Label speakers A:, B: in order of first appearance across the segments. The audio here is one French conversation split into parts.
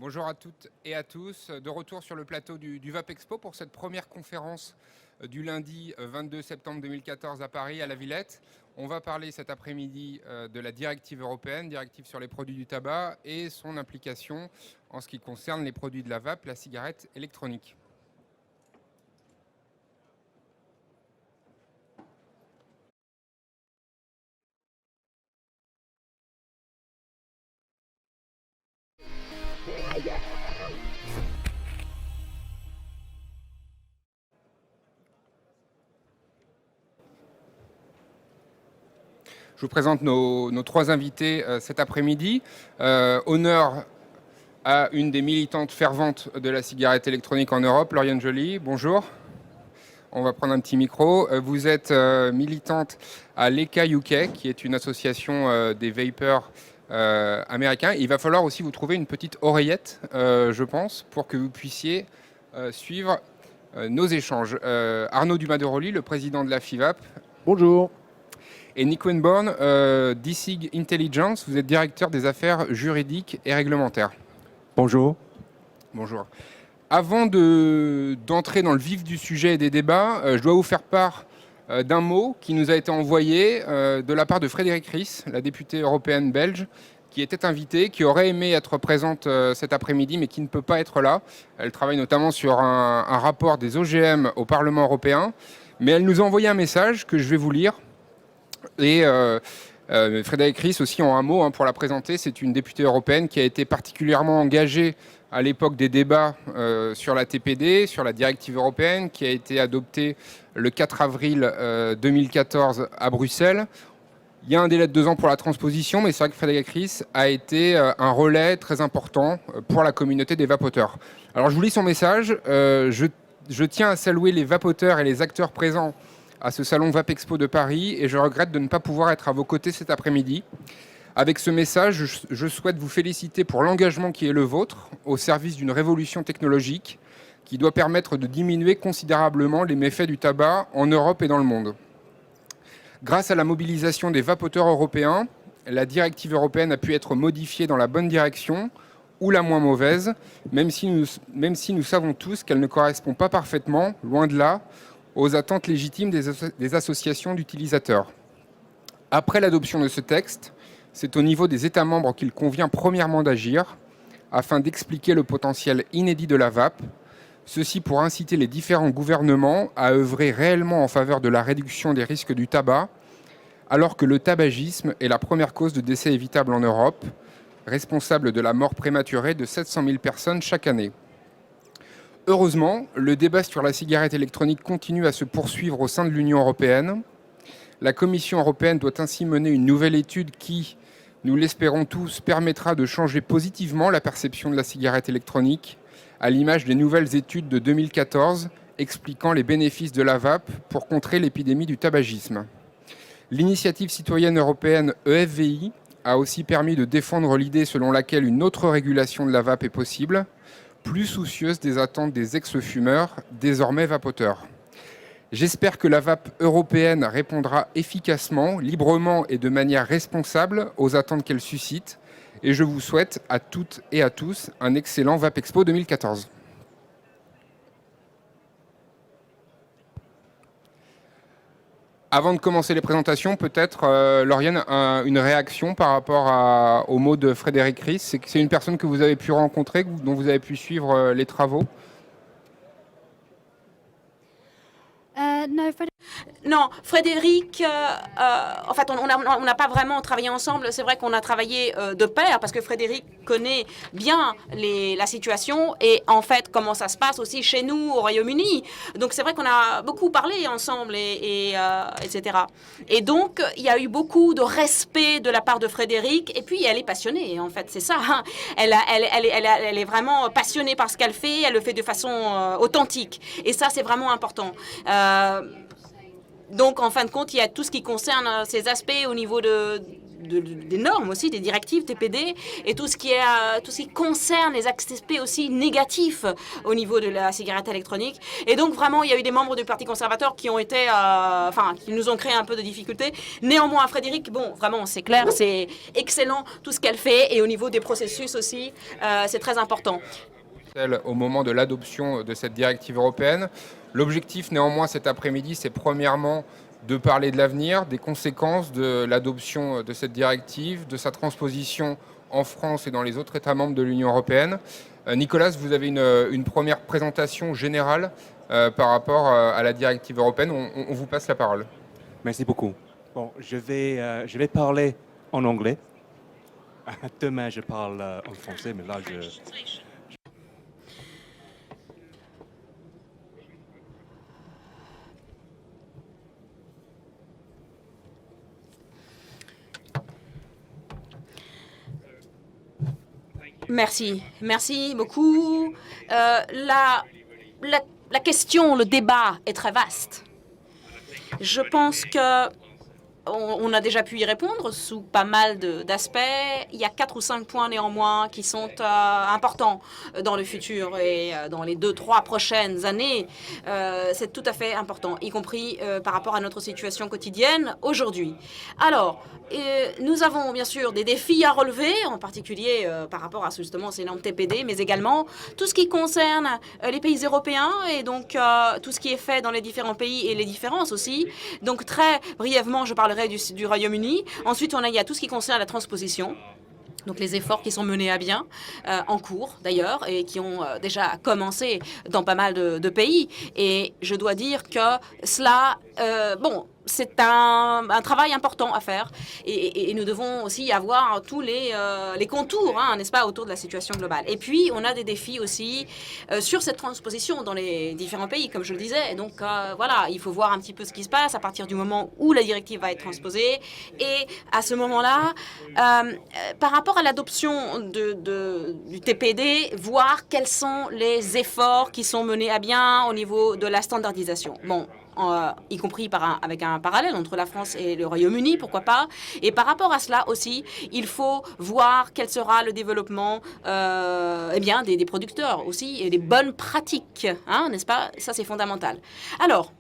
A: Bonjour à toutes et à tous, de retour sur le plateau du VAP Expo pour cette première conférence du lundi 22 septembre 2014 à Paris, à la Villette. On va parler cet après-midi de la directive européenne, directive sur les produits du tabac et son implication en ce qui concerne les produits de la vape, la cigarette électronique. Je vous présente nos trois invités cet après-midi. Honneur à une des militantes ferventes de la cigarette électronique en Europe, Lauriane Joly. Bonjour. On va prendre un petit micro. Vous êtes militante à l'ECA UK, qui est une association des vapers américains. Il va falloir aussi vous trouver une petite oreillette, je pense, pour que vous puissiez suivre nos échanges. Arnaud Dumas-de-Roli, le président de la FIVAP.
B: Bonjour.
A: Et Nick Winborn, d'ISIG Intelligence, vous êtes directeur des affaires juridiques et réglementaires.
B: Bonjour.
A: Bonjour. Avant d'entrer dans le vif du sujet et des débats, je dois vous faire part d'un mot qui nous a été envoyé de la part de Frédérique Ries, la députée européenne belge, qui était invitée, qui aurait aimé être présente cet après-midi, mais qui ne peut pas être là. Elle travaille notamment sur un rapport des OGM au Parlement européen, mais elle nous a envoyé un message que je vais vous lire. Et Frédérique Ries aussi, en un mot, pour la présenter, c'est une députée européenne qui a été particulièrement engagée à l'époque des débats sur la TPD, sur la directive européenne, qui a été adoptée le 4 avril 2014 à Bruxelles. Il y a un délai de 2 ans pour la transposition, mais c'est vrai que Frédérique Ries a été un relais très important pour la communauté des vapoteurs. Alors je vous lis son message. Je tiens à saluer les vapoteurs et les acteurs présents à ce salon VAP Expo de Paris et je regrette de ne pas pouvoir être à vos côtés cet après-midi. Avec ce message, je souhaite vous féliciter pour l'engagement qui est le vôtre au service d'une révolution technologique qui doit permettre de diminuer considérablement les méfaits du tabac en Europe et dans le monde. Grâce à la mobilisation des vapoteurs européens, la directive européenne a pu être modifiée dans la bonne direction ou la moins mauvaise, même si nous savons tous qu'elle ne correspond pas parfaitement, loin de là, aux attentes légitimes des associations d'utilisateurs. Après l'adoption de ce texte, c'est au niveau des États membres qu'il convient premièrement d'agir afin d'expliquer le potentiel inédit de la vape, ceci pour inciter les différents gouvernements à œuvrer réellement en faveur de la réduction des risques du tabac, alors que le tabagisme est la première cause de décès évitable en Europe, responsable de la mort prématurée de 700 000 personnes chaque année. Heureusement, le débat sur la cigarette électronique continue à se poursuivre au sein de l'Union européenne. La Commission européenne doit ainsi mener une nouvelle étude qui, nous l'espérons tous, permettra de changer positivement la perception de la cigarette électronique, à l'image des nouvelles études de 2014 expliquant les bénéfices de la vape pour contrer l'épidémie du tabagisme. L'initiative citoyenne européenne EFVI a aussi permis de défendre l'idée selon laquelle une autre régulation de la vape est possible, plus soucieuse des attentes des ex-fumeurs, désormais vapoteurs. J'espère que la vape européenne répondra efficacement, librement et de manière responsable aux attentes qu'elle suscite. Et je vous souhaite à toutes et à tous un excellent VAP Expo 2014. Avant de commencer les présentations, peut-être, Lauriane, une réaction par rapport aux mots de Frédérique Ries. C'est une personne que vous avez pu rencontrer, dont vous avez pu suivre les travaux.
C: Non, Frédéric, en fait, on n'a pas vraiment travaillé ensemble. C'est vrai qu'on a travaillé de pair parce que Frédéric connaît bien la situation et en fait comment ça se passe aussi chez nous au Royaume-Uni. Donc c'est vrai qu'on a beaucoup parlé ensemble etc. Et donc il y a eu beaucoup de respect de la part de Frédéric et puis elle est passionnée en fait, c'est ça. Hein. Elle est vraiment passionnée par ce qu'elle fait. Elle le fait de façon authentique et ça c'est vraiment important. Donc, en fin de compte, il y a tout ce qui concerne ces aspects au niveau des normes aussi, des directives TPD et tout ce qui concerne les aspects aussi négatifs au niveau de la cigarette électronique. Et donc vraiment, il y a eu des membres du Parti conservateur qui ont été, qui nous ont créé un peu de difficultés. Néanmoins, Frédéric, bon, vraiment, c'est clair, c'est excellent tout ce qu'elle fait et au niveau des processus aussi, c'est très important.
A: Au moment de l'adoption de cette directive européenne. L'objectif néanmoins cet après-midi, c'est premièrement de parler de l'avenir, des conséquences de l'adoption de cette directive, de sa transposition en France et dans les autres États membres de l'Union européenne. Nicolas, vous avez une première présentation générale par rapport à la directive européenne. On vous passe la parole.
B: Merci beaucoup. Bon, je vais parler en anglais. Demain, je parle en français, mais là,
C: Merci beaucoup. La question, le débat est très vaste. Je pense que on a déjà pu y répondre sous pas mal d'aspects. Il y a 4 ou 5 points néanmoins qui sont importants dans le futur et dans les 2-3 prochaines années. C'est tout à fait important, y compris par rapport à notre situation quotidienne aujourd'hui. Alors, nous avons bien sûr des défis à relever, en particulier par rapport à justement ces normes TPD, mais également tout ce qui concerne les pays européens et donc tout ce qui est fait dans les différents pays et les différences aussi. Donc très brièvement, je parlerai du Royaume-Uni. Ensuite, il y a tout ce qui concerne la transposition. Donc les efforts qui sont menés à bien, en cours d'ailleurs, et qui ont déjà commencé dans pas mal de pays. Et je dois dire que cela, c'est un travail important à faire. Et nous devons aussi avoir tous les contours, n'est-ce pas, autour de la situation globale. Et puis, on a des défis aussi sur cette transposition dans les différents pays, comme je le disais. Et donc, voilà, il faut voir un petit peu ce qui se passe à partir du moment où la directive va être transposée. Et à ce moment-là, par rapport à l'adoption du TPD, voir quels sont les efforts qui sont menés à bien au niveau de la standardisation. Bon, y compris avec un parallèle entre la France et le Royaume-Uni, pourquoi pas. Et par rapport à cela aussi, il faut voir quel sera le développement des producteurs aussi et des bonnes pratiques, n'est-ce pas? Ça, c'est fondamental. Alors,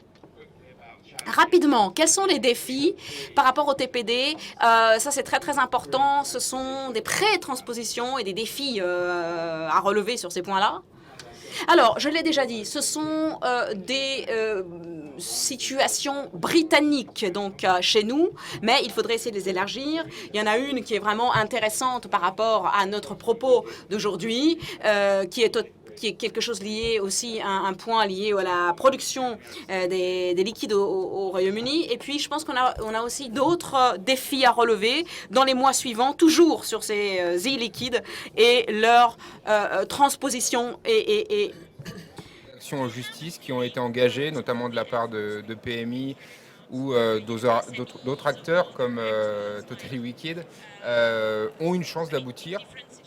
C: rapidement, quels sont les défis par rapport au TPD? Ça, c'est très, très important. Ce sont des pré-transpositions et des défis à relever sur ces points-là. Alors, je l'ai déjà dit, ce sont des situations britanniques, donc chez nous, mais il faudrait essayer de les élargir. Il y en a une qui est vraiment intéressante par rapport à notre propos d'aujourd'hui, qui est quelque chose lié aussi, un point lié à la production des liquides au Royaume-Uni. Et puis, je pense qu'on a aussi d'autres défis à relever dans les mois suivants, toujours sur ces e-liquides et leur transposition et
A: actions en justice qui ont été engagées, notamment de la part de PMI ou d'autres acteurs comme Totally Wicked, ont une chance d'aboutir,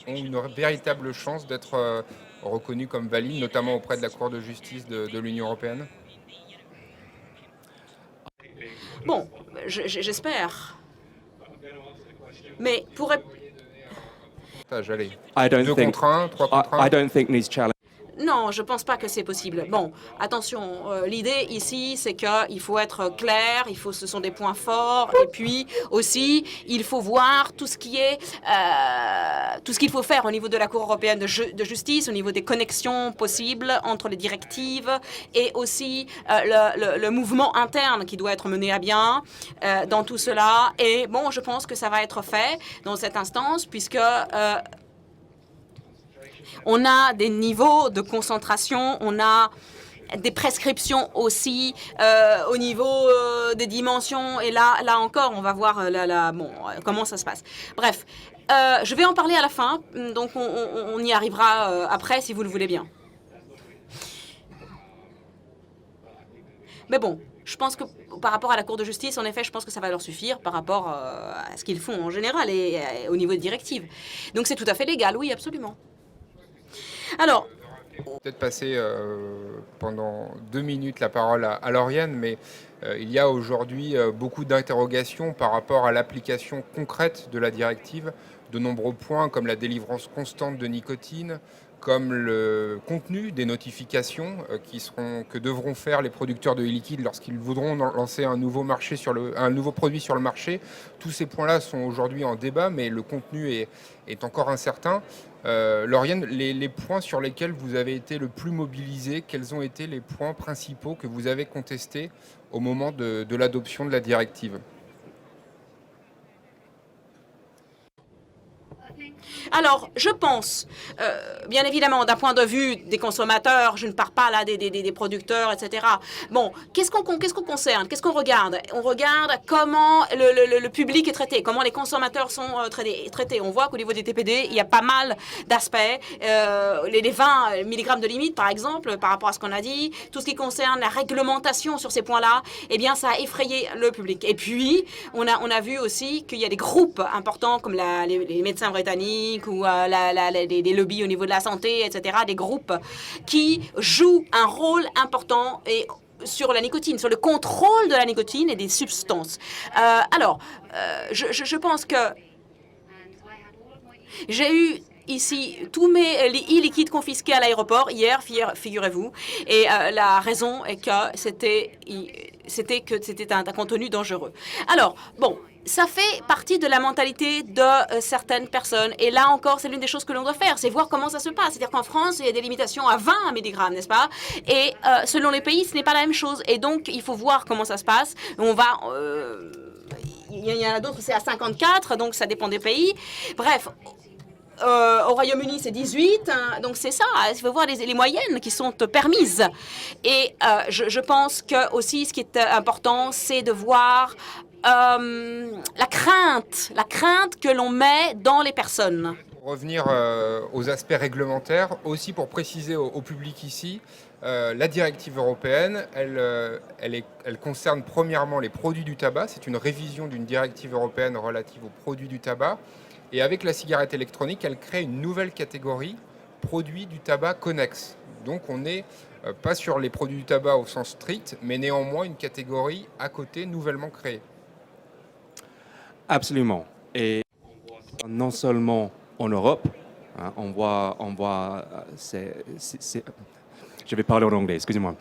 A: ont une véritable chance d'être reconnus comme valides, notamment auprès de la Cour de justice de l'Union européenne?
C: Bon, j'espère. Mais pour...
A: Allez.
B: 2
A: contre 1, 3 contre 1.
B: I don't think these challenges.
C: Non, je ne pense pas que c'est possible. Bon, attention, l'idée ici, c'est qu'il faut être clair, ce sont des points forts, et puis aussi, il faut voir tout ce qu'il faut faire au niveau de la Cour européenne de justice, au niveau des connexions possibles entre les directives, et aussi le mouvement interne qui doit être mené à bien dans tout cela. Et bon, je pense que ça va être fait dans cette instance, puisque... on a des niveaux de concentration, on a des prescriptions aussi au niveau des dimensions. Et là encore, on va voir comment ça se passe. Bref, je vais en parler à la fin, donc on y arrivera après si vous le voulez bien. Mais bon, je pense que par rapport à la Cour de justice, en effet, je pense que ça va leur suffire par rapport à ce qu'ils font en général et au niveau des directives. Donc c'est tout à fait légal, oui, absolument. Alors,
A: Peut-être passer pendant 2 minutes la parole à Lauriane, mais il y a aujourd'hui beaucoup d'interrogations par rapport à l'application concrète de la directive. De nombreux points comme la délivrance constante de nicotine, comme le contenu des notifications que devront faire les producteurs de e-liquide lorsqu'ils voudront lancer un nouveau produit sur le marché. Tous ces points-là sont aujourd'hui en débat, mais le contenu est encore incertain. Lauriane, les points sur lesquels vous avez été le plus mobilisé, quels ont été les points principaux que vous avez contestés au moment de l'adoption de la directive ?
C: Alors, je pense, bien évidemment, d'un point de vue des consommateurs, je ne parle pas là des producteurs, etc. Bon, qu'est-ce qu'on concerne? Qu'est-ce qu'on regarde? On regarde comment le public est traité, comment les consommateurs sont traités. On voit qu'au niveau des TPD, il y a pas mal d'aspects. Les 20 mg de limite, par exemple, par rapport à ce qu'on a dit, tout ce qui concerne la réglementation sur ces points-là, eh bien, ça a effrayé le public. Et puis, on a vu aussi qu'il y a des groupes importants comme les médecins britanniques ou des lobbies au niveau de la santé, etc., des groupes qui jouent un rôle important sur la nicotine, sur le contrôle de la nicotine et des substances. Je pense que j'ai eu ici tous mes e-liquides confisqués à l'aéroport hier, figurez-vous, et la raison est que c'était un contenu dangereux. Alors, bon, ça fait partie de la mentalité de certaines personnes. Et là encore, c'est l'une des choses que l'on doit faire, c'est voir comment ça se passe. C'est-à-dire qu'en France, il y a des limitations à 20 mg, n'est-ce pas? Et selon les pays, ce n'est pas la même chose. Et donc, il faut voir comment ça se passe. On va... il y en a d'autres, c'est à 54, donc ça dépend des pays. Bref... au Royaume-Uni, c'est 18, hein, donc c'est ça, il faut voir les moyennes qui sont permises. Et je pense que aussi, ce qui est important, c'est de voir la crainte que l'on met dans les personnes.
A: Pour revenir aux aspects réglementaires, aussi pour préciser au public ici, la directive européenne, elle concerne premièrement les produits du tabac. C'est une révision d'une directive européenne relative aux produits du tabac. Et avec la cigarette électronique, elle crée une nouvelle catégorie, produits du tabac connexes. Donc on n'est pas sur les produits du tabac au sens strict, mais néanmoins une catégorie à côté nouvellement créée.
B: Absolument. Et non seulement en Europe, hein, on voit je vais parler en anglais, excusez-moi.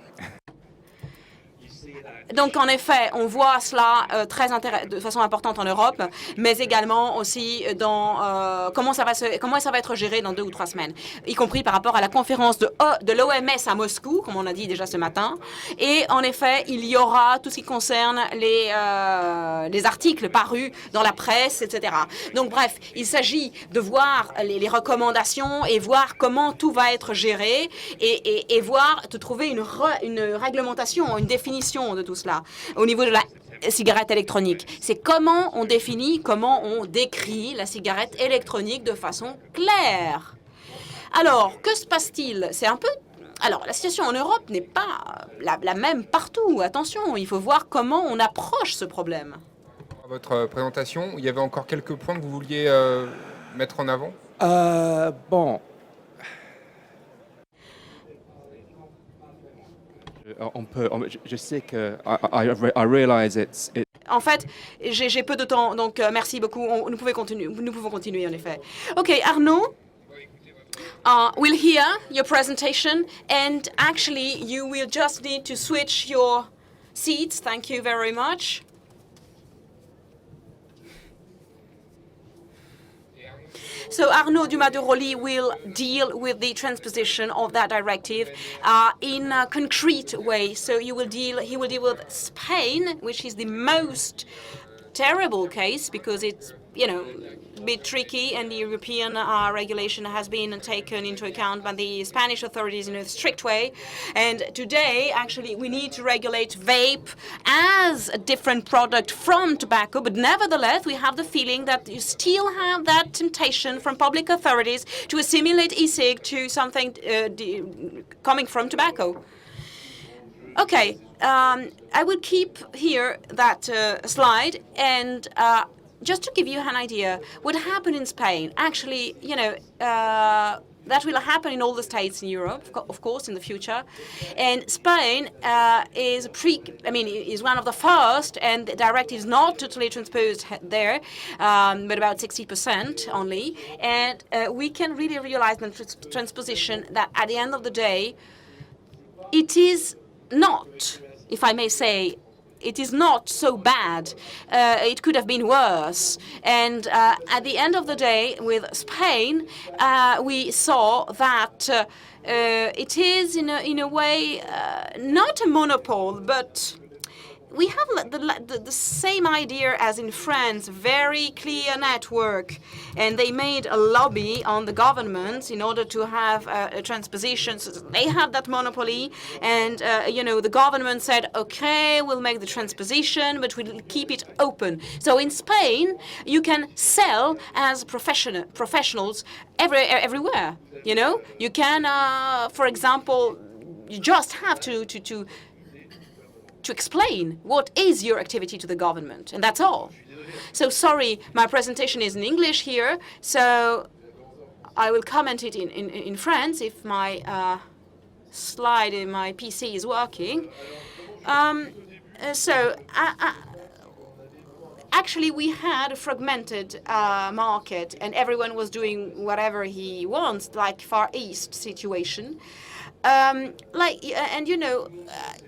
C: Donc, en effet, on voit cela de façon importante en Europe, mais également aussi dans comment ça va être géré dans 2 ou 3 semaines, y compris par rapport à la conférence de l'OMS à Moscou, comme on a dit déjà ce matin. Et en effet, il y aura tout ce qui concerne les articles parus dans la presse, etc. Donc, bref, il s'agit de voir les recommandations et voir comment tout va être géré et voir, de trouver une réglementation, une définition de tout cela. Au niveau de la cigarette électronique, c'est comment on définit, comment on décrit la cigarette électronique de façon claire. Alors, que se passe-t-il? C'est un peu... Alors, la situation en Europe n'est pas la même partout. Attention, il faut voir comment on approche ce problème.
A: À votre présentation, il y avait encore quelques points que vous vouliez mettre en avant?
B: Bon. Je sais que I realize it.
C: En fait, j'ai peu de temps, donc merci beaucoup. Nous pouvons continuer, en effet. OK, Arnaud, we'll hear your presentation, and actually, you will just need to switch your seats. Thank you very much. So Arnaud Dumas-de-Roli will deal with the transposition of that directive in a concrete way. So he will deal with Spain, which is the most terrible case because it's, a bit tricky, and the European regulation has been taken into account by the Spanish authorities in a strict way. And today, actually, we need to regulate vape as a different product from tobacco, but nevertheless, we have the feeling that you still have that temptation from public authorities to assimilate e-cig to something coming from tobacco. Okay, I will keep here that slide, and just to give you an idea, what happened in Spain, actually, that will happen in all the states in Europe, of course, in the future. And Spain is one of the first, and the directive is not totally transposed there, but about 60% only. And we can really realize in transposition that at the end of the day, it is not, if I may say, it is not so bad. It could have been worse. And at the end of the day, with Spain, we saw that it is, in a way, not a monopoly, but we have the same idea as in France, very clear network, and they made a lobby on the government in order to have a transposition. So they have that monopoly, and the government said, okay, we'll make the transposition, but we'll keep it open. So in Spain, you can sell as professionals everywhere. You can, for example, you just have to explain what is your activity to the government, and that's all. So sorry, my presentation is in English here, so I will comment it in French if my slide in my PC is working. Actually, we had a fragmented market, and everyone was doing whatever he wants, like Far East situation.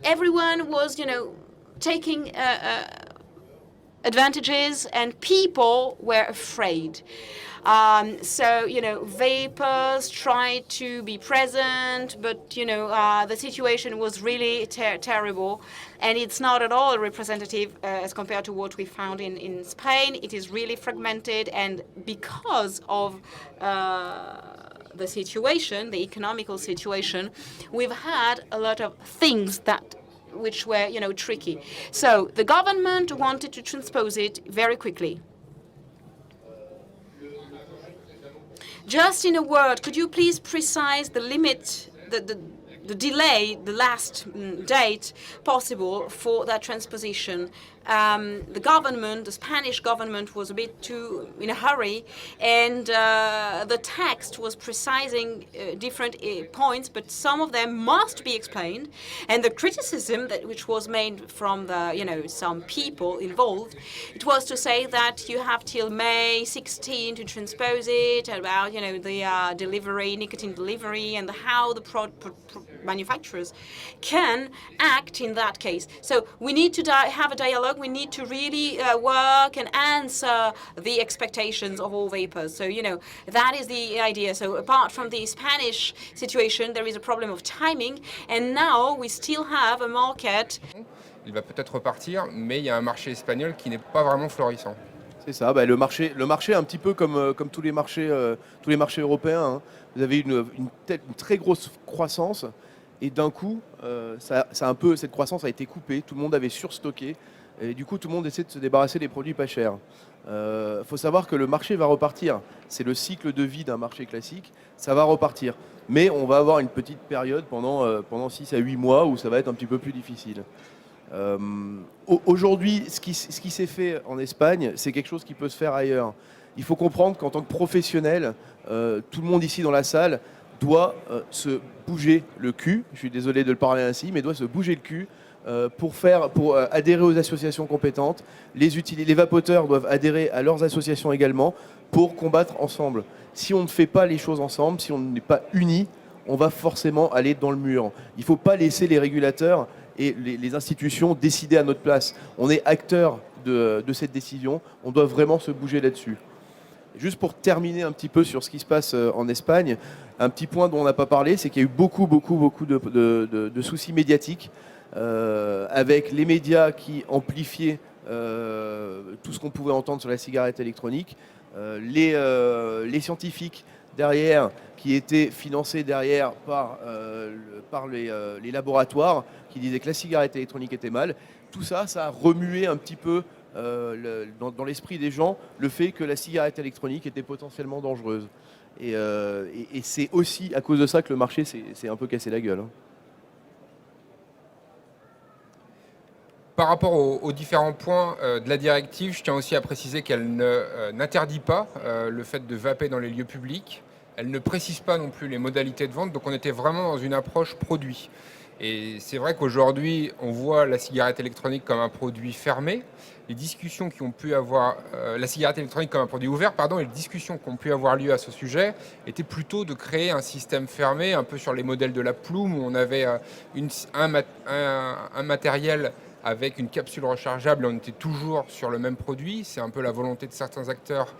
C: Everyone was, taking advantages, and people were afraid. Vapers tried to be present, but, the situation was really terrible, and it's not at all representative as compared to what we found in Spain. It is really fragmented, and because of the situation, the economical situation, we've had a lot of things which were, tricky. So the government wanted to transpose it very quickly. Just in a word, could you please precise the limit, the delay, the last date possible for that transposition? The Spanish government was a bit too in a hurry, and the text was precising different points, but some of them must be explained. And the criticism which was made from some people involved, it was to say that you have till May 16 to transpose it, about the delivery, nicotine delivery, and how the manufacturers can act in that case. So we need to have a dialogue. We need to really work and answer the expectations of all vapers. So, that is the idea. So apart from the Spanish situation, there is a problem of timing. And now we still have a market.
A: Il va peut-être repartir, mais il y a un marché espagnol qui n'est pas vraiment florissant.
D: C'est ça, le marché un petit peu comme tous les marchés européens. Hein. Vous avez une très grosse croissance, et d'un coup, cette croissance a été coupée. Tout le monde avait surstocké. Et du coup, tout le monde essaie de se débarrasser des produits pas chers. Faut savoir que le marché va repartir. C'est le cycle de vie d'un marché classique. Ça va repartir. Mais on va avoir une petite période pendant 6 à 8 mois où ça va être un petit peu plus difficile. Aujourd'hui, ce qui s'est fait en Espagne, c'est quelque chose qui peut se faire ailleurs. Il faut comprendre qu'en tant que professionnel, tout le monde ici dans la salle doit se bouger le cul. Je suis désolé de le parler ainsi, mais doit se bouger le cul pour adhérer aux associations compétentes. Les vapoteurs doivent adhérer à leurs associations également pour combattre ensemble. Si on ne fait pas les choses ensemble, si on n'est pas unis, on va forcément aller dans le mur. Il ne faut pas laisser les régulateurs et les institutions décider à notre place. On est acteurs de cette décision, on doit vraiment se bouger là-dessus. Juste pour terminer un petit peu sur ce qui se passe en Espagne, un petit point dont on n'a pas parlé, c'est qu'il y a eu beaucoup de soucis médiatiques, avec les médias qui amplifiaient tout ce qu'on pouvait entendre sur la cigarette électronique, les scientifiques derrière qui étaient financés derrière par les laboratoires qui disaient que la cigarette électronique était mal. Tout ça, ça a remué un petit peu dans l'esprit des gens le fait que la cigarette électronique était potentiellement dangereuse. Et c'est aussi à cause de ça que le marché s'est un peu cassé la gueule. Hein.
A: Par rapport aux différents points de la directive, je tiens aussi à préciser qu'elle n'interdit pas le fait de vaper dans les lieux publics. elle ne précise pas non plus les modalités de vente, donc on était vraiment dans une approche produit. Et c'est vrai qu'aujourd'hui, on voit la cigarette électronique comme un produit fermé. Les discussions qui ont pu avoir, la cigarette électronique comme un produit ouvert, pardon, et les discussions qui ont pu avoir lieu à ce sujet étaient plutôt de créer un système fermé, un peu sur les modèles de la Plume, où on avait un matériel avec une capsule rechargeable, on était toujours sur le même produit. C'est un peu la volonté de certains acteurs,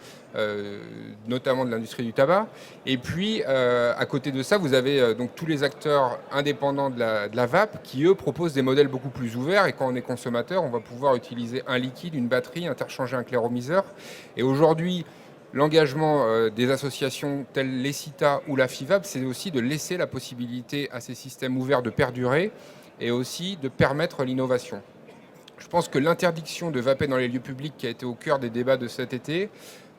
A: notamment de l'industrie du tabac. Et puis, à côté de ça, vous avez donc tous les acteurs indépendants de la vape qui, eux, proposent des modèles beaucoup plus ouverts. Et quand on est consommateur, on va pouvoir utiliser un liquide, une batterie, interchanger un clairomiseur. Et aujourd'hui, l'engagement des associations telles l'ECITA ou la FIVAB, c'est aussi de laisser la possibilité à ces systèmes ouverts de perdurer et aussi de permettre l'innovation. Je pense que l'interdiction de vaper dans les lieux publics qui a été au cœur des débats de cet été,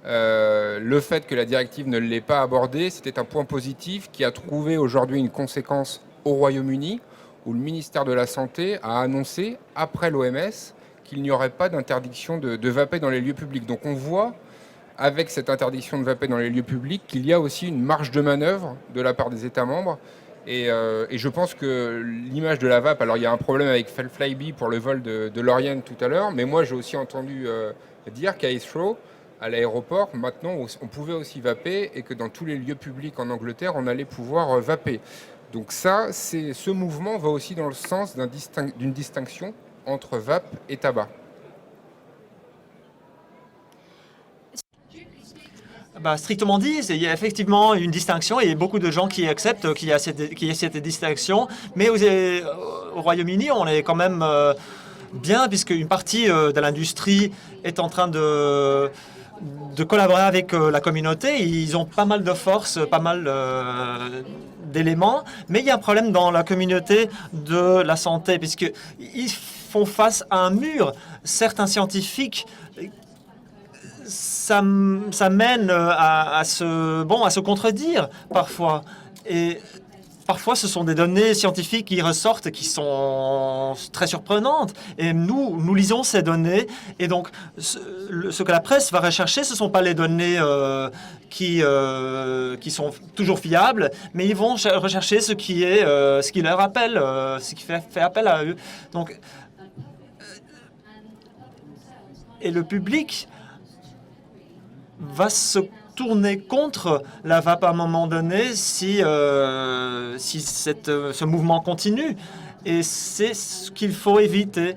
A: le fait que la directive ne l'ait pas abordée, c'était un point positif qui a trouvé aujourd'hui une conséquence au Royaume-Uni, où le ministère de la Santé a annoncé, après l'OMS, qu'il n'y aurait pas d'interdiction de vaper dans les lieux publics. Donc on voit, avec cette interdiction de vaper dans les lieux publics, qu'il y a aussi une marge de manœuvre de la part des États membres. Et je pense que l'image de la vape, alors il y a un problème avec Flybe pour le vol de Lorient tout à l'heure, mais moi j'ai aussi entendu dire qu'à Heathrow, à l'aéroport, maintenant on pouvait aussi vaper et que dans tous les lieux publics en Angleterre, on allait pouvoir vaper. Donc ça, ce mouvement va aussi dans le sens d'une distinction entre vape et tabac.
E: Strictement dit, il y a effectivement une distinction et il y a beaucoup de gens qui acceptent qu'il y a cette distinction. Mais au Royaume-Uni, on est quand même bien, puisque une partie de l'industrie est en train de collaborer avec la communauté. Ils ont pas mal de force, pas mal d'éléments. Mais il y a un problème dans la communauté de la santé, puisqu'ils font face à un mur. Certains scientifiques, ça mène à se contredire parfois. Et parfois, ce sont des données scientifiques qui ressortent qui sont très surprenantes. Et nous lisons ces données. Et donc, ce que la presse va rechercher, ce ne sont pas les données qui sont toujours fiables, mais ils vont rechercher ce qui leur appelle, ce qui fait appel à eux. Donc, et le public va se tourner contre la vape à un moment donné si ce mouvement continue. Et c'est ce qu'il faut éviter.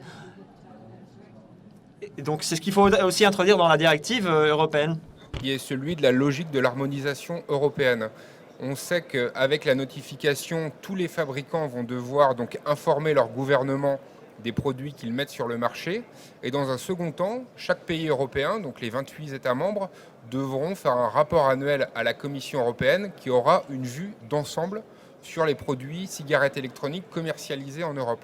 E: Et donc, c'est ce qu'il faut aussi introduire dans la directive européenne.
A: Qui est celui de la logique de l'harmonisation européenne. On sait qu'avec la notification, tous les fabricants vont devoir donc informer leur gouvernement des produits qu'ils mettent sur le marché. Et dans un second temps, chaque pays européen, donc les 28 États membres, devront faire un rapport annuel à la Commission européenne qui aura une vue d'ensemble sur les produits cigarettes électroniques commercialisés en Europe.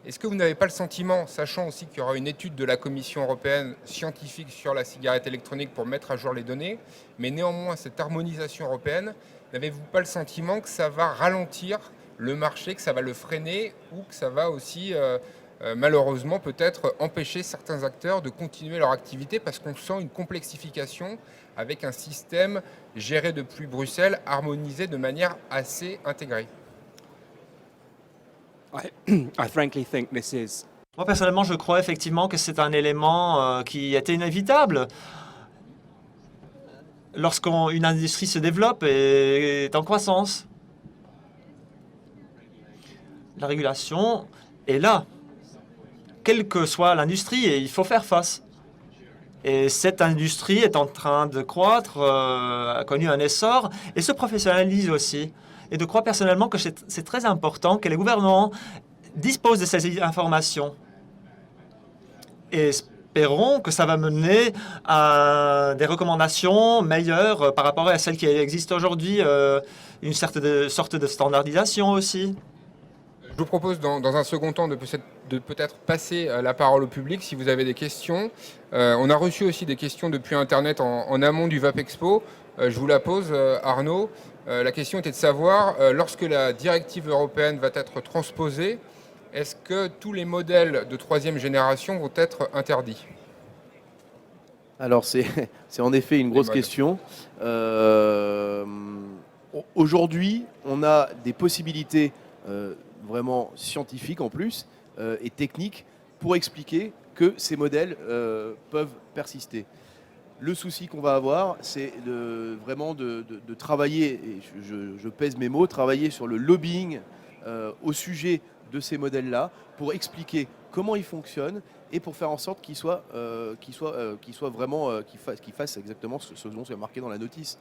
A: Est-ce que vous n'avez pas le sentiment, sachant aussi qu'il y aura une étude de la Commission européenne scientifique sur la cigarette électronique pour mettre à jour les données, mais néanmoins cette harmonisation européenne, n'avez-vous pas le sentiment que ça va ralentir le marché, que ça va le freiner ou que ça va aussi malheureusement peut-être empêcher certains acteurs de continuer leur activité parce qu'on sent une complexification avec un système géré depuis Bruxelles, harmonisé de manière assez intégrée?
B: I frankly think this is
E: Moi, personnellement, je crois effectivement que c'est un élément qui était inévitable. Lorsqu'une industrie se développe et est en croissance, la régulation est là. Quelle que soit l'industrie, et il faut faire face. Et cette industrie est en train de croître, a connu un essor et se professionnalise aussi. Et je crois personnellement que c'est très important que les gouvernements disposent de ces informations. Et espérons que ça va mener à des recommandations meilleures par rapport à celles qui existent aujourd'hui, une sorte de standardisation aussi.
A: Je vous propose dans un second temps de peut-être passer la parole au public si vous avez des questions. On a reçu aussi des questions depuis Internet en amont du VAP Expo. Je vous la pose, Arnaud. La question était de savoir, lorsque la directive européenne va être transposée, est-ce que tous les modèles de troisième génération vont être interdits?
D: Alors c'est en effet une grosse question. Aujourd'hui, on a des possibilités vraiment scientifiques en plus et techniques pour expliquer que ces modèles peuvent persister. Le souci qu'on va avoir, c'est vraiment de travailler, et je pèse mes mots, travailler sur le lobbying au sujet de ces modèles-là pour expliquer comment ils fonctionnent et pour faire en sorte qu'ils fassent exactement ce dont c'est marqué dans la notice.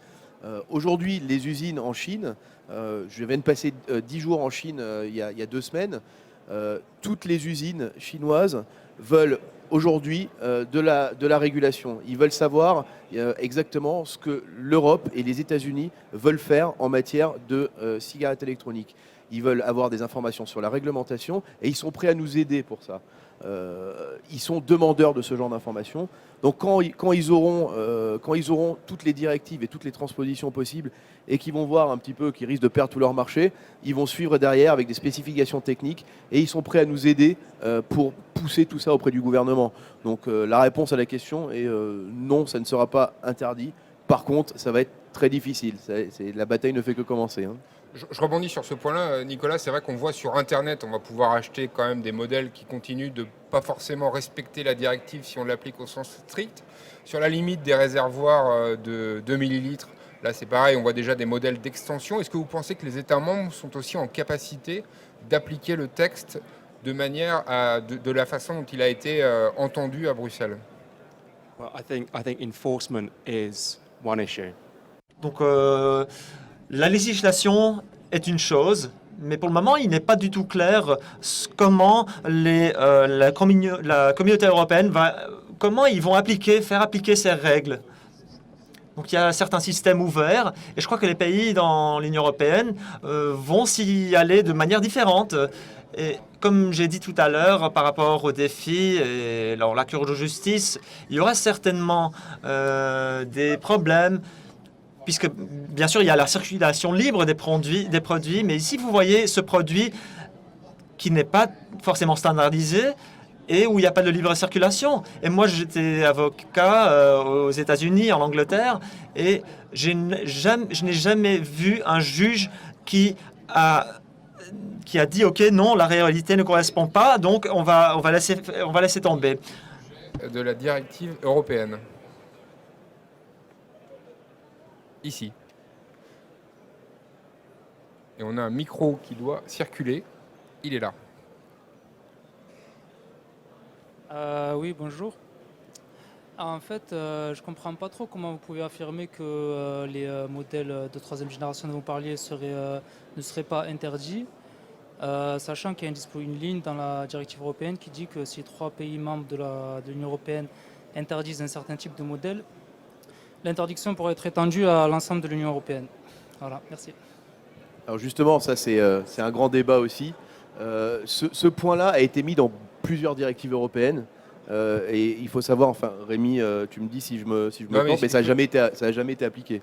D: Aujourd'hui, les usines en Chine, je viens de passer 10 jours en Chine il y a 2 semaines, toutes les usines chinoises veulent aujourd'hui de la régulation. Ils veulent savoir exactement ce que l'Europe et les États-Unis veulent faire en matière de cigarettes électroniques. Ils veulent avoir des informations sur la réglementation et ils sont prêts à nous aider pour ça. Ils sont demandeurs de ce genre d'informations. Donc quand ils auront toutes les directives et toutes les transpositions possibles et qu'ils vont voir un petit peu qu'ils risquent de perdre tout leur marché, ils vont suivre derrière avec des spécifications techniques et ils sont prêts à nous aider pour pousser tout ça auprès du gouvernement. Donc la réponse à la question est non, ça ne sera pas interdit. Par contre, ça va être très difficile. La bataille ne fait que commencer, hein.
A: Je rebondis sur ce point-là, Nicolas. C'est vrai qu'on voit sur Internet, on va pouvoir acheter quand même des modèles qui continuent de pas forcément respecter la directive si on l'applique au sens strict. Sur la limite des réservoirs de 2 millilitres, là c'est pareil, on voit déjà des modèles d'extension. Est-ce que vous pensez que les États membres sont aussi en capacité d'appliquer le texte de manière de la façon dont il a été entendu à Bruxelles?
B: Well, I think enforcement is one issue.
E: Donc la législation est une chose, mais pour le moment, il n'est pas du tout clair comment la communauté européenne comment ils vont faire appliquer ces règles. Donc il y a certains systèmes ouverts, et je crois que les pays dans l'Union européenne vont s'y aller de manière différente. Et comme j'ai dit tout à l'heure, par rapport aux défis et la Cour de justice, il y aura certainement des problèmes, puisque bien sûr il y a la circulation libre des produits, mais ici vous voyez ce produit qui n'est pas forcément standardisé et où il n'y a pas de libre circulation. Et moi j'étais avocat aux États-Unis, en Angleterre, et je n'ai jamais vu un juge qui a dit ok, non, la réalité ne correspond pas, donc on va laisser tomber.
A: De la directive européenne. Ici. Et on a un micro qui doit circuler. Il est là.
F: Oui, bonjour. En fait, je comprends pas trop comment vous pouvez affirmer que les modèles de troisième génération dont vous parliez ne seraient pas interdits, sachant qu'il y a une ligne dans la directive européenne qui dit que si 3 pays membres de l'Union européenne interdisent un certain type de modèle, l'interdiction pourrait être étendue à l'ensemble de l'Union européenne. Voilà, merci.
D: Alors justement, ça c'est un grand débat aussi. Ce point-là a été mis dans plusieurs directives européennes. Et il faut savoir, enfin Rémi, tu me dis si je me trompe, mais ça n'a jamais été appliqué.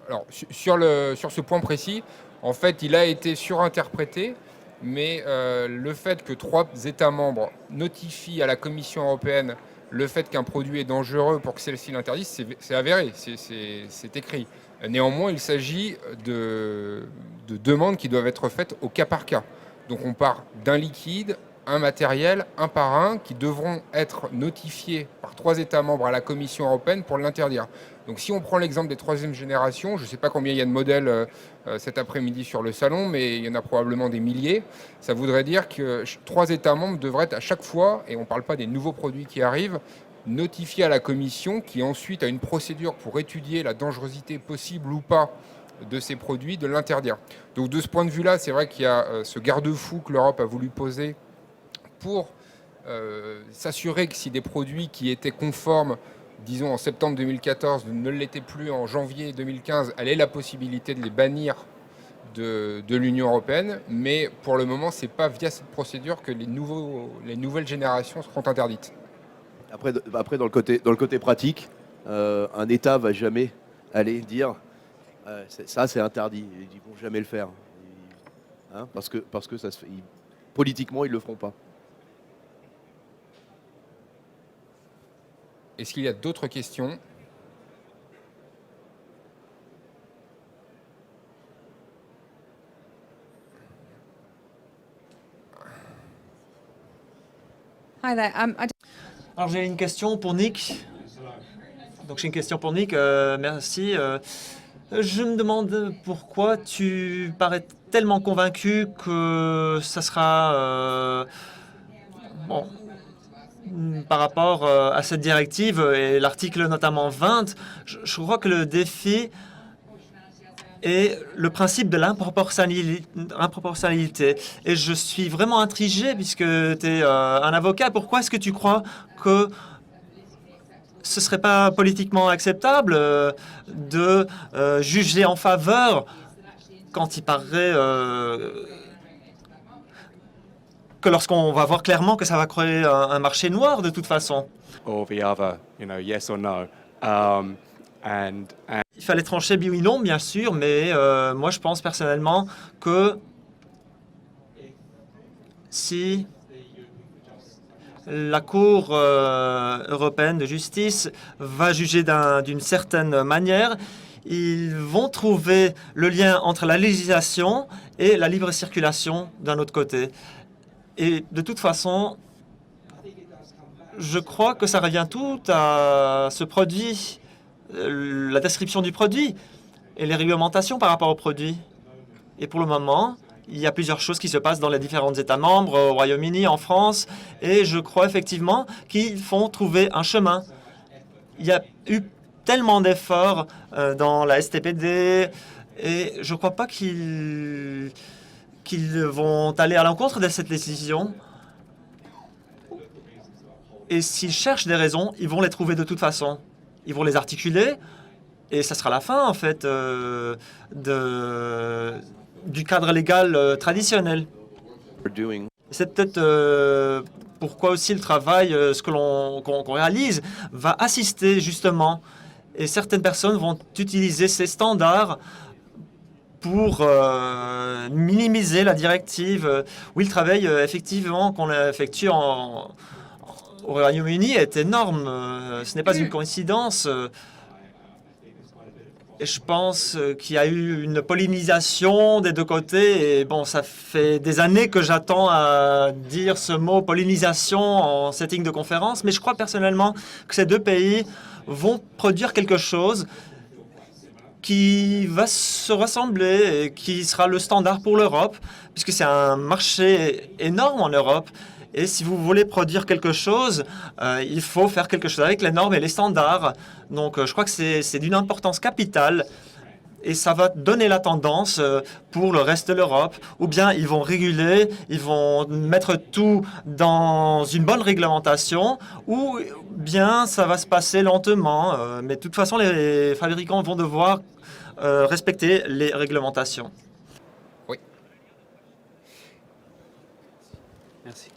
A: Alors sur ce point précis, en fait, il a été surinterprété, mais le fait que 3 États membres notifient à la Commission européenne le fait qu'un produit est dangereux pour que celle-ci l'interdise, c'est avéré, c'est écrit. Néanmoins, il s'agit de demandes qui doivent être faites au cas par cas. Donc on part d'un liquide, un matériel, un par un, qui devront être notifiés par 3 États membres à la Commission européenne pour l'interdire. Donc si on prend l'exemple des 3e générations, je ne sais pas combien il y a de modèles cet après-midi sur le salon, mais il y en a probablement des milliers. Ça voudrait dire que 3 États membres devraient à chaque fois, et on ne parle pas des nouveaux produits qui arrivent, notifier à la Commission qui ensuite a une procédure pour étudier la dangerosité possible ou pas de ces produits, de l'interdire. Donc de ce point de vue-là, c'est vrai qu'il y a ce garde-fou que l'Europe a voulu poser pour s'assurer que si des produits qui étaient conformes, disons en septembre 2014, ne l'étaient plus en janvier 2015, elle ait la possibilité de les bannir de l'Union européenne. Mais pour le moment, ce n'est pas via cette procédure que les nouvelles générations seront interdites.
D: Après dans le côté pratique, un État ne va jamais aller dire ça c'est interdit. Ils ne vont jamais le faire. Hein, parce que ça se fait, politiquement, ils ne le feront pas.
A: Est-ce qu'il y a d'autres questions?
G: Hi there.
E: Alors j'ai une question pour Nick. Donc j'ai une question pour Nick. Merci. Je me demande pourquoi tu parais tellement convaincu que ça sera bon, par rapport à cette directive et l'article notamment 20. Je crois que le défi est le principe de l'improportionnalité. Et je suis vraiment intrigué puisque tu es un avocat. Pourquoi est-ce que tu crois que ce ne serait pas politiquement acceptable de juger en faveur quand il paraît que lorsqu'on va voir clairement que ça va créer un marché noir de toute façon?
B: Or the other, yes or no.
E: Il fallait trancher oui ou non, bien sûr, mais moi je pense personnellement que si la Cour européenne de justice va juger d'une certaine manière, ils vont trouver le lien entre la législation et la libre circulation d'un autre côté. Et de toute façon, je crois que ça revient tout à ce produit, la description du produit et les réglementations par rapport au produit. Et pour le moment, il y a plusieurs choses qui se passent dans les différents États membres, au Royaume-Uni, en France, et je crois effectivement qu'ils font trouver un chemin. Il y a eu tellement d'efforts dans la STPD, et je ne crois pas qu'ils vont aller à l'encontre de cette décision. Et s'ils cherchent des raisons, ils vont les trouver de toute façon. Ils vont les articuler, et ça sera la fin, en fait, du cadre légal traditionnel. C'est peut-être pourquoi aussi le travail, ce que qu'on réalise, va assister justement. Et certaines personnes vont utiliser ces standards pour minimiser la directive. Oui, le travail effectivement qu'on effectue au Royaume-Uni est énorme. Ce n'est pas une coïncidence. Et je pense qu'il y a eu une pollinisation des deux côtés. Et bon, ça fait des années que j'attends à dire ce mot pollinisation en setting de conférence. Mais je crois personnellement que ces deux pays vont produire quelque chose qui va se ressembler et qui sera le standard pour l'Europe, puisque c'est un marché énorme en Europe. Et si vous voulez produire quelque chose, il faut faire quelque chose avec les normes et les standards. Donc, je crois que c'est d'une importance capitale et ça va donner la tendance pour le reste de l'Europe. Ou bien ils vont réguler, ils vont mettre tout dans une bonne réglementation, ou bien ça va se passer lentement. Mais de toute façon, les fabricants vont devoir respecter les réglementations.
H: Merci.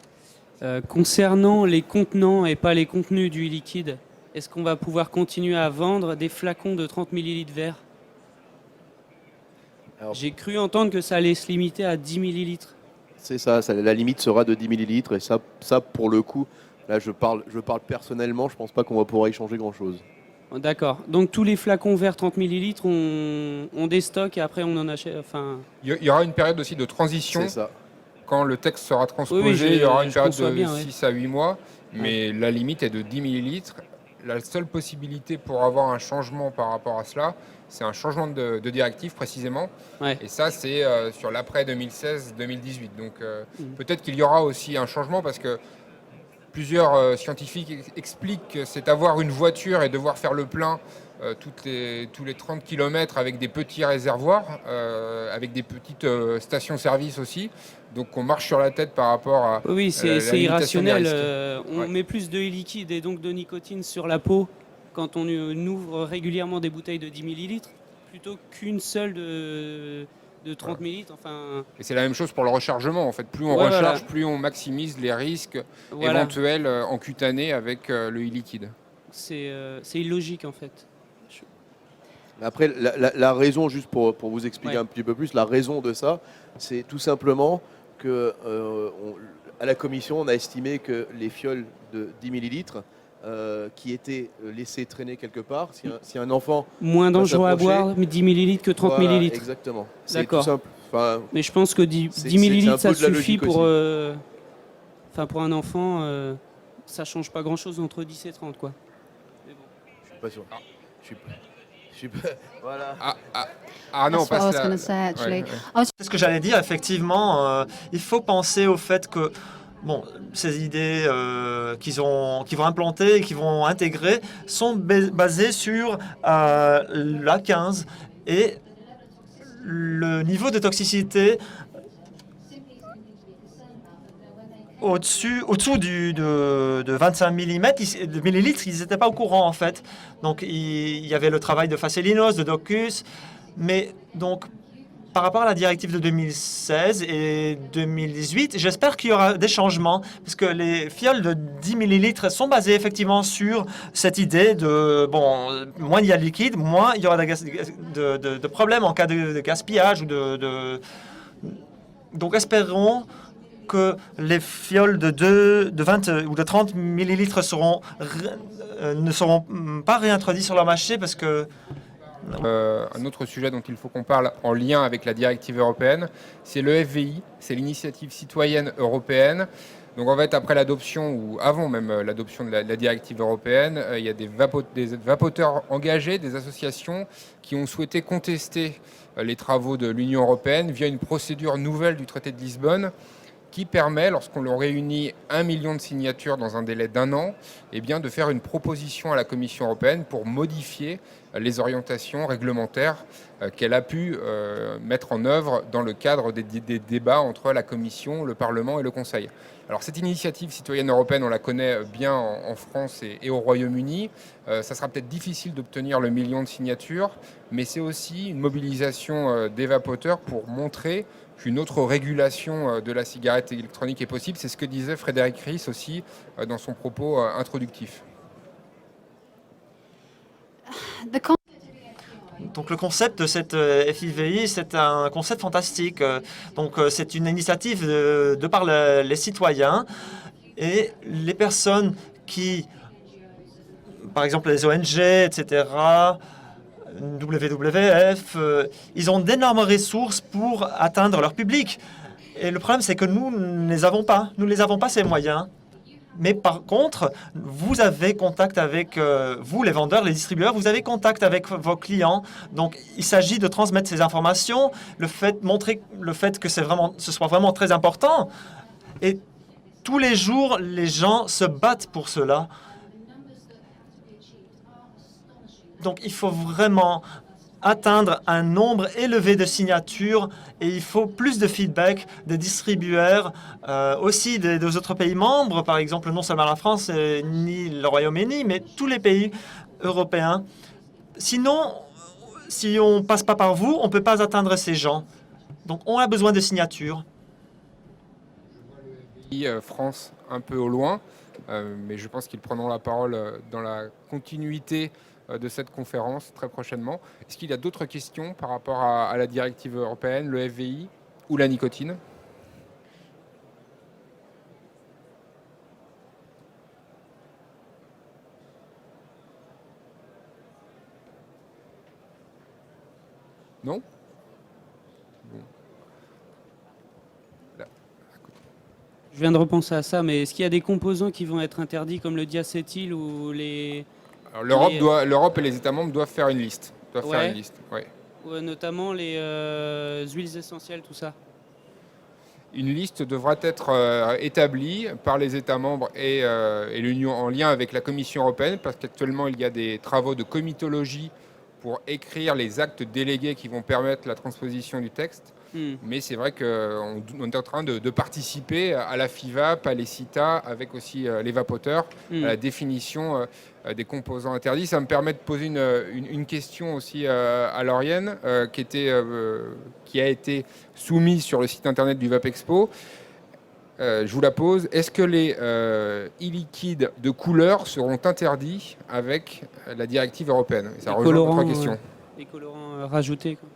H: Concernant les contenants et pas les contenus du liquide, est-ce qu'on va pouvoir continuer à vendre des flacons de 30 ml verts? J'ai cru entendre que ça allait se limiter à 10 ml.
D: C'est ça, la limite sera de 10 millilitres. Et ça, pour le coup, là, je parle personnellement, je pense pas qu'on va pouvoir y changer grand-chose.
H: D'accord. Donc tous les flacons verts 30 ml, on déstocke et après on en achète. Enfin...
A: Il y aura une période aussi de transition.
D: C'est ça.
A: Quand le texte sera transposé,
H: oui,
A: il y aura une période de
H: bien,
A: 6 à 8 mois. Mais la limite est de 10 millilitres. La seule possibilité pour avoir un changement par rapport à cela, c'est un changement de directive précisément.
H: Ouais.
A: Et ça, c'est sur l'après 2016-2018. Donc peut-être qu'il y aura aussi un changement parce que plusieurs scientifiques expliquent que c'est avoir une voiture et devoir faire le plein tous les 30 km avec des petits réservoirs, avec des petites stations-service aussi. Donc on marche sur la tête par rapport à
H: Oui, c'est
A: limitation des
H: irrationnel.
A: risques.
H: On met plus de liquide et donc de nicotine sur la peau quand on ouvre régulièrement des bouteilles de 10 ml plutôt qu'une seule de 30 ml. Enfin...
A: Et c'est la même chose pour le rechargement. En fait, plus on recharge, plus on maximise les risques éventuels en cutané avec le e-liquide.
H: C'est illogique en fait.
D: Après, la raison, juste pour vous expliquer un petit peu plus, la raison de ça, c'est tout simplement que à la commission, on a estimé que les fioles de 10 millilitres qui étaient laissées traîner quelque part, si un enfant...
H: Moins dangereux à boire 10 millilitres que 30 millilitres.
D: Exactement.
H: D'accord.
D: C'est tout simple. Enfin,
H: mais je pense que 10 millilitres, ça suffit pour,
D: aussi.
H: pour un enfant. ça change pas grand-chose entre 10 et 30, quoi.
D: Je suis pas sûr. Je suis pas. Voilà.
A: Non,
G: That's what I
A: passe
G: was
A: la...
G: going to say, actually.
A: ouais.
E: C'est ce que j'allais dire, effectivement. Il faut penser au fait que bon, ces idées qu'ils vont implanter et qu'ils vont intégrer sont basées sur l'A15 et le niveau de toxicité au-dessous de 25 millilitres, ils n'étaient pas au courant en fait. Donc il y avait le travail de Faselinos, de Docus, mais donc par rapport à la directive de 2016 et 2018, j'espère qu'il y aura des changements, parce que les fioles de 10 millilitres sont basées effectivement sur cette idée de, bon, moins il y a de liquide, moins il y aura de problèmes en cas de gaspillage. Donc espérons que les fioles de 20 ou de 30 millilitres ne seront pas réintroduites sur le marché, parce que
A: un autre sujet dont il faut qu'on parle en lien avec la directive européenne, c'est le FVI, c'est l'initiative citoyenne européenne. Donc en fait, après l'adoption, ou avant même l'adoption de la directive européenne, il y a des vapoteurs engagés, des associations qui ont souhaité contester les travaux de l'Union européenne via une procédure nouvelle du traité de Lisbonne qui permet, lorsqu'on leur réunit 1 million de signatures dans un délai d'1 an, eh bien, de faire une proposition à la Commission européenne pour modifier les orientations réglementaires qu'elle a pu mettre en œuvre dans le cadre des débats entre la Commission, le Parlement et le Conseil. Alors cette initiative citoyenne européenne, on la connaît bien en France et au Royaume-Uni. Ça sera peut-être difficile d'obtenir le 1 million de signatures, mais c'est aussi une mobilisation des vapoteurs pour montrer qu'une autre régulation de la cigarette électronique est possible. C'est ce que disait Frédéric Ries aussi dans son propos introductif.
E: Donc le concept de cette FIVI, c'est un concept fantastique. Donc c'est une initiative de par les citoyens et les personnes qui, par exemple les ONG, etc., WWF, ils ont d'énormes ressources pour atteindre leur public. Et le problème, c'est que nous ne les avons pas. Nous ne les avons pas, ces moyens. Mais par contre, vous avez contact avec, vous, les vendeurs, les distributeurs, vous avez contact avec vos clients. Donc, il s'agit de transmettre ces informations, montrer le fait que ce soit vraiment très important. Et tous les jours, les gens se battent pour cela. Donc, il faut vraiment atteindre un nombre élevé de signatures et il faut plus de feedback des distributeurs, aussi des autres pays membres, par exemple non seulement la France ni le Royaume-Uni, mais tous les pays européens. Sinon, si on ne passe pas par vous, on ne peut pas atteindre ces gens. Donc, on a besoin de signatures.
A: France un peu au loin, mais je pense qu'ils prendront la parole dans la continuité de cette conférence très prochainement. Est-ce qu'il y a d'autres questions par rapport à la directive européenne, le FVI ou la nicotine ? Non ? Bon. Là.
H: Je viens de repenser à ça, mais est-ce qu'il y a des composants qui vont être interdits comme le diacétyl ou les...
A: L'Europe et les États membres doivent faire une liste. Faire une liste, ouais.
H: Ouais, notamment les huiles essentielles, tout ça.
A: Une liste devra être établie par les États membres et l'Union en lien avec la Commission européenne, parce qu'actuellement il y a des travaux de comitologie pour écrire les actes délégués qui vont permettre la transposition du texte. Mais c'est vrai qu'on est en train de participer à la FIVAP, à l'ECITA, avec aussi les vapoteurs, à la définition des composants interdits. Ça me permet de poser une question aussi à Lauriane, qui a été soumise sur le site internet du Vapexpo. Je vous la pose. Est-ce que les e-liquides de couleur seront interdits avec la directive européenne ? Ça rejoint votre question.
H: Les colorants rajoutés, quoi.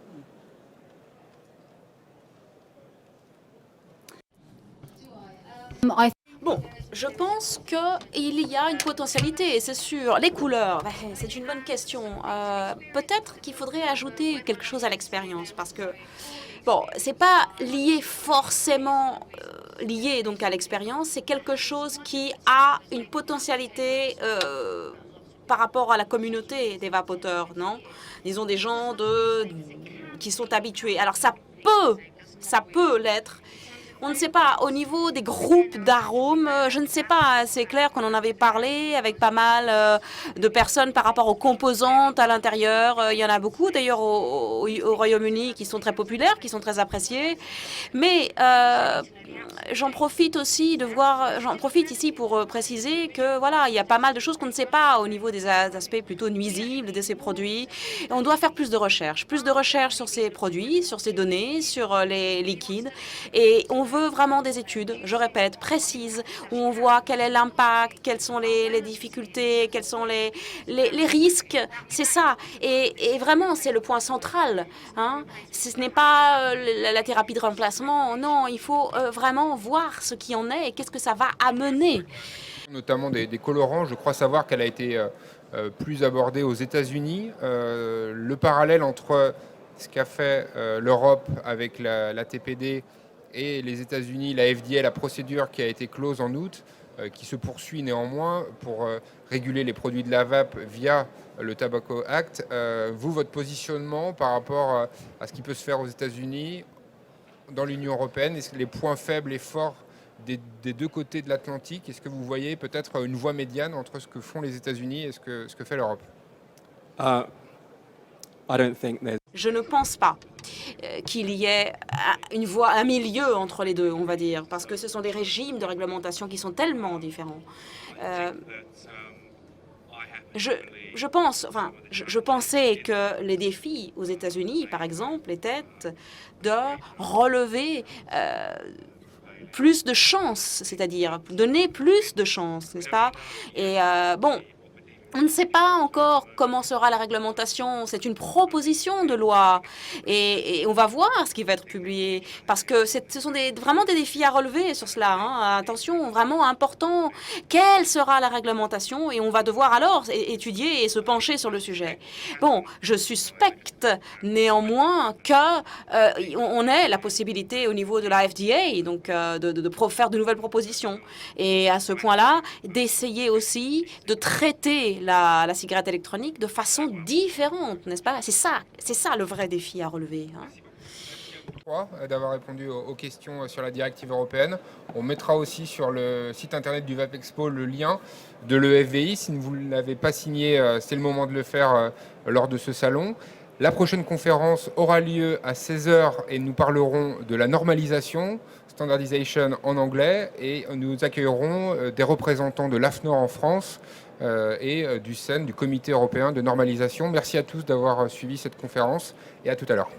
C: Bon, je pense qu'il y a une potentialité, c'est sûr. Les couleurs, c'est une bonne question. Peut-être qu'il faudrait ajouter quelque chose à l'expérience parce que, bon, c'est pas lié forcément lié donc à l'expérience, c'est quelque chose qui a une potentialité par rapport à la communauté des vapoteurs, non? Disons des gens qui sont habitués. Alors ça peut l'être. On ne sait pas, au niveau des groupes d'arômes, je ne sais pas, c'est clair qu'on en avait parlé avec pas mal de personnes par rapport aux composantes à l'intérieur. Il y en a beaucoup d'ailleurs au Royaume-Uni qui sont très populaires, qui sont très appréciés. Mais j'en profite ici pour préciser que voilà, il y a pas mal de choses qu'on ne sait pas au niveau des aspects plutôt nuisibles de ces produits. Et on doit faire plus de recherches sur ces produits, sur ces données, sur les liquides. Et on veut vraiment des études, je répète, précises, où on voit quel est l'impact, quelles sont les difficultés, quels sont les risques. C'est ça. Et vraiment, c'est le point central. Hein. Ce n'est pas la thérapie de remplacement. Non, il faut vraiment voir ce qui en est et qu'est-ce que ça va amener.
A: Notamment des colorants. Je crois savoir qu'elle a été plus abordée aux États-Unis. Le parallèle entre ce qu'a fait l'Europe avec la TPD et les États-Unis, la FDA, la procédure qui a été close en août, qui se poursuit néanmoins pour réguler les produits de la vape via le Tobacco Act. Vous, votre positionnement par rapport à ce qui peut se faire aux États-Unis, dans l'Union européenne, est-ce que les points faibles et forts des deux côtés de l'Atlantique, est-ce que vous voyez peut-être une voie médiane entre ce que font les États-Unis et ce que fait l'Europe?
C: Je ne pense pas qu'il y ait un milieu entre les deux, on va dire, parce que ce sont des régimes de réglementation qui sont tellement différents. Je pensais que les défis aux États-Unis, par exemple, étaient de relever plus de chances, c'est-à-dire donner plus de chances, n'est-ce pas? Et bon, on ne sait pas encore comment sera la réglementation. C'est une proposition de loi. Et on va voir ce qui va être publié. Parce que ce sont vraiment des défis à relever sur cela. Hein. Attention, vraiment important. Quelle sera la réglementation? Et on va devoir alors étudier et se pencher sur le sujet. Bon, je suspecte néanmoins qu'on ait la possibilité au niveau de la FDA donc, de faire de nouvelles propositions. Et à ce point-là, d'essayer aussi de traiter la cigarette électronique de façon différente, n'est-ce pas? C'est ça le vrai défi à relever. Hein.
A: D'avoir répondu aux questions sur la directive européenne. On mettra aussi sur le site internet du Vape Expo le lien de l'EFVI. Si vous ne l'avez pas signé, c'est le moment de le faire lors de ce salon. La prochaine conférence aura lieu à 16h et nous parlerons de la normalisation, standardization en anglais, et nous accueillerons des représentants de l'AFNOR en France et du CEN, du Comité européen de normalisation. Merci à tous d'avoir suivi cette conférence et à tout à l'heure.